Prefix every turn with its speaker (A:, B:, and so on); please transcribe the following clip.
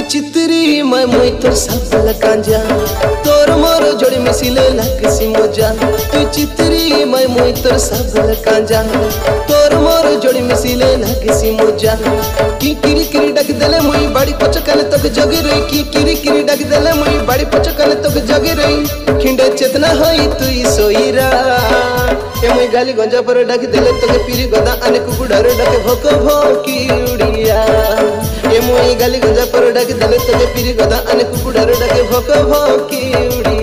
A: चितरी मैं मुई तोर सबल कांजा तोर मोर जोड़ी मिसिले लगसी मजा। तू चितरी मैं मुई तोर सबल कांजा तोर मोर जोड़ी मिसिले लगसी मजा। की किरी किरी डक देले मुई बाड़ी पचकन तक जगी रही। की किरी किरी डक देले मुई बाड़ी पचकन तक जगी रही। खिंडे चेतना होई तुई सोईरा ए मुई गाली गंजा पर डक देले तके पीरी गदा अने कुकुडार डके भोक भोकी उड़िया। ए मुई गाली गंजा पर डक देले तके पीरी गदा अने कुकुडार डके भोक भोकी उड़िया।